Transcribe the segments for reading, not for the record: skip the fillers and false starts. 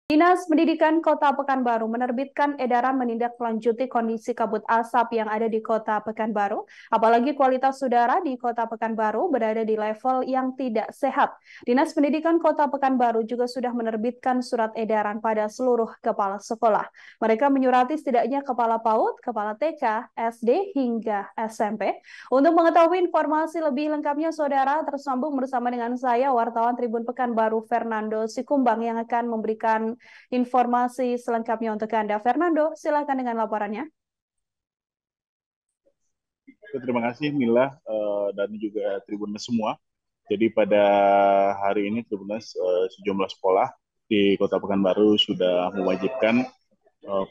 Dinas Pendidikan Kota Pekanbaru menerbitkan edaran menindaklanjuti kondisi kabut asap yang ada di Kota Pekanbaru, apalagi kualitas udara di Kota Pekanbaru berada di level yang tidak sehat. Dinas Pendidikan Kota Pekanbaru juga sudah menerbitkan surat edaran pada seluruh kepala sekolah. Mereka menyurati setidaknya kepala PAUD, kepala TK, SD, hingga SMP. Untuk mengetahui informasi lebih lengkapnya, saudara tersambung bersama dengan saya, wartawan Tribun Pekanbaru Fernando Sikumbang, yang akan memberikan informasi selengkapnya untuk Anda. Fernando, silakan dengan laporannya. Terima kasih Mila dan juga Tribuners semua. Jadi pada hari ini Tribuners sejumlah sekolah di Kota Pekanbaru sudah mewajibkan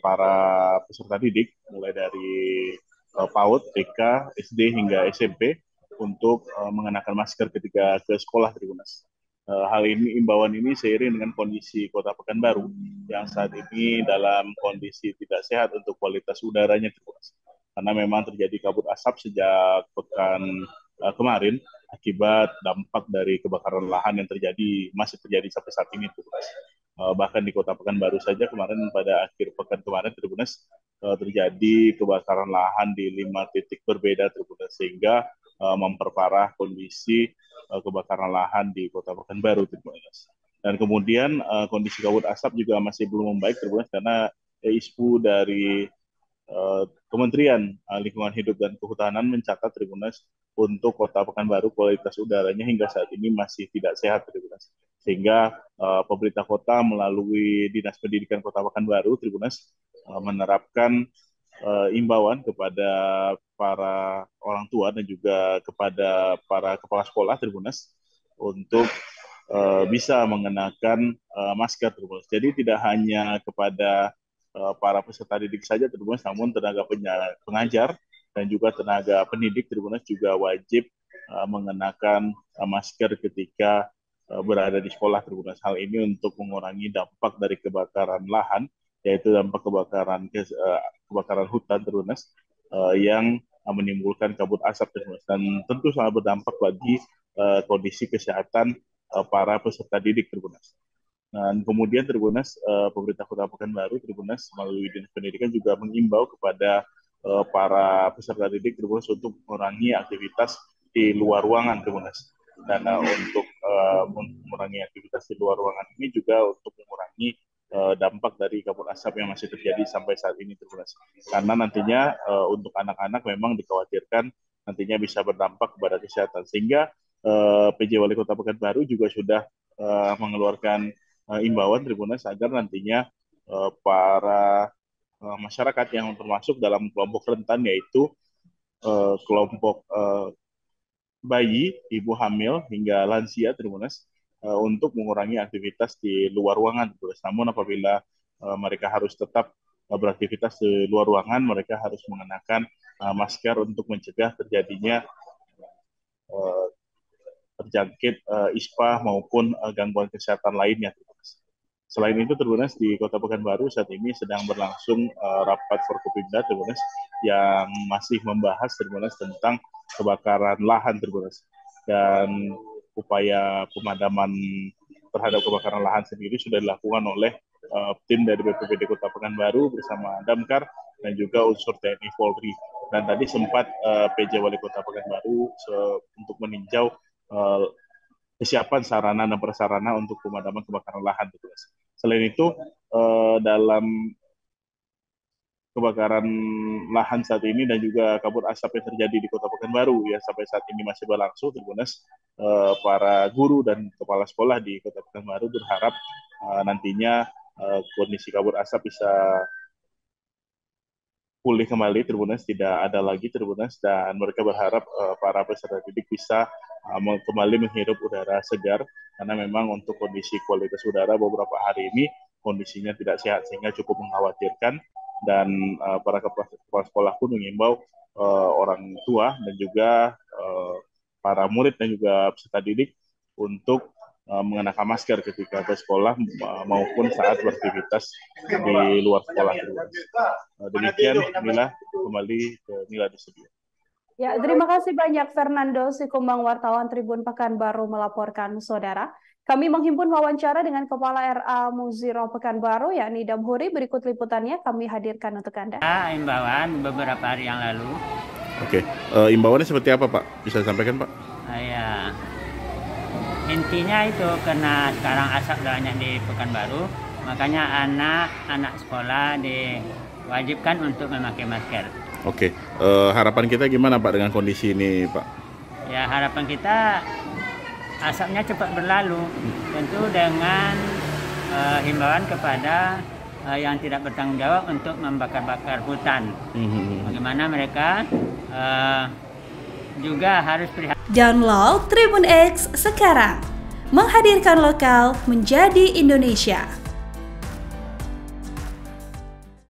para peserta didik mulai dari PAUD, TK, SD hingga SMP untuk mengenakan masker ketika ke sekolah Tribuners. Hal ini, imbauan ini seiring dengan kondisi Kota Pekanbaru yang saat ini dalam kondisi tidak sehat untuk kualitas udaranya Tribuners. Karena memang terjadi kabut asap sejak pekan kemarin akibat dampak dari kebakaran lahan yang masih terjadi sampai saat ini Tribuners. Bahkan di Kota Pekanbaru saja kemarin pada akhir pekan kemarin Tribuners terjadi kebakaran lahan di 5 titik berbeda Tribuners, sehingga memperparah kondisi kebakaran lahan di Kota Pekanbaru Tribuners. Dan kemudian kondisi kabut asap juga masih belum membaik Tribuners, karena ISPU dari Kementerian Lingkungan Hidup dan Kehutanan mencatat Tribuners untuk Kota Pekanbaru kualitas udaranya hingga saat ini masih tidak sehat Tribuners. Sehingga pemerintah kota melalui Dinas Pendidikan Kota Pekanbaru Tribuners menerapkan imbauan kepada para orang tua dan juga kepada para kepala sekolah Tribuners untuk bisa mengenakan masker Tribuners. Jadi tidak hanya kepada para peserta didik saja Tribuners, namun tenaga pengajar dan juga tenaga pendidik Tribuners juga wajib mengenakan masker ketika berada di sekolah Tribuners. Hal ini untuk mengurangi dampak dari kebakaran lahan, yaitu dampak kebakaran hutan Tribuners yang menimbulkan kabut asap Tribuners, dan tentu sangat berdampak bagi kondisi kesehatan para peserta didik Tribuners. Dan kemudian Tribuners, pemerintah Kota Pekanbaru Tribuners melalui Dinas Pendidikan juga mengimbau kepada para peserta didik Tribuners untuk mengurangi aktivitas di luar ruangan Tribuners. Dan untuk mengurangi aktivitas di luar ruangan ini juga untuk mengurangi dampak dari kabut asap yang masih terjadi sampai saat ini Tribuners. Karena nantinya untuk anak-anak memang dikhawatirkan nantinya bisa berdampak kepada kesehatan. Sehingga PJ Wali Kota Pekanbaru juga sudah mengeluarkan imbauan Tribuners agar nantinya para masyarakat yang termasuk dalam kelompok rentan, yaitu kelompok bayi, ibu hamil hingga lansia Tribuners, untuk mengurangi aktivitas di luar ruangan Tribuners. Namun apabila mereka harus tetap beraktivitas di luar ruangan, mereka harus mengenakan masker untuk mencegah terjadinya terjangkit ISPA maupun gangguan kesehatan lainnya. Selain itu, Tribuners, di Kota Pekanbaru saat ini sedang berlangsung rapat Forkopimda Tribuners yang masih membahas Tribuners tentang kebakaran lahan Tribuners, dan upaya pemadaman terhadap kebakaran lahan sendiri sudah dilakukan oleh tim dari BPBD Kota Pekanbaru bersama Damkar dan juga unsur TNI Polri. Dan tadi sempat PJ Wali Kota Pekanbaru untuk meninjau kesiapan sarana dan prasarana untuk pemadaman kebakaran lahan. Selain itu, dalam kebakaran lahan saat ini dan juga kabut asap yang terjadi di Kota Pekanbaru ya sampai saat ini masih berlangsung, Tribuners, para guru dan kepala sekolah di Kota Pekanbaru berharap nantinya kondisi kabut asap bisa pulih kembali Tribuners, tidak ada lagi Tribuners, dan mereka berharap para peserta didik bisa kembali menghirup udara segar, karena memang untuk kondisi kualitas udara beberapa hari ini kondisinya tidak sehat sehingga cukup mengkhawatirkan. Dan para kepala sekolah pun mengimbau orang tua dan juga para murid dan juga peserta didik untuk mengenakan masker ketika ke sekolah maupun saat beraktivitas di luar sekolah. Demikian, Mila, kembali ke Mila di studio. Ya, terima kasih banyak Fernando Sikumbang, wartawan Tribun Pekanbaru melaporkan, saudara. Kami menghimpun wawancara dengan Kepala RA Muziro Pekanbaru, yakni Damhuri. Berikut liputannya kami hadirkan untuk Anda. Imbauan beberapa hari yang lalu. Oke, imbauannya seperti apa Pak? Bisa sampaikan Pak? Ya, intinya itu karena sekarang asap banyak di Pekanbaru, makanya anak-anak sekolah diwajibkan untuk memakai masker. Oke, harapan kita gimana Pak dengan kondisi ini Pak? Ya, harapan kita asapnya cepat berlalu, tentu dengan himbauan kepada yang tidak bertanggung jawab untuk membakar-bakar hutan. Bagaimana mereka juga harus prihatin. Download Tribun X sekarang, menghadirkan lokal menjadi Indonesia.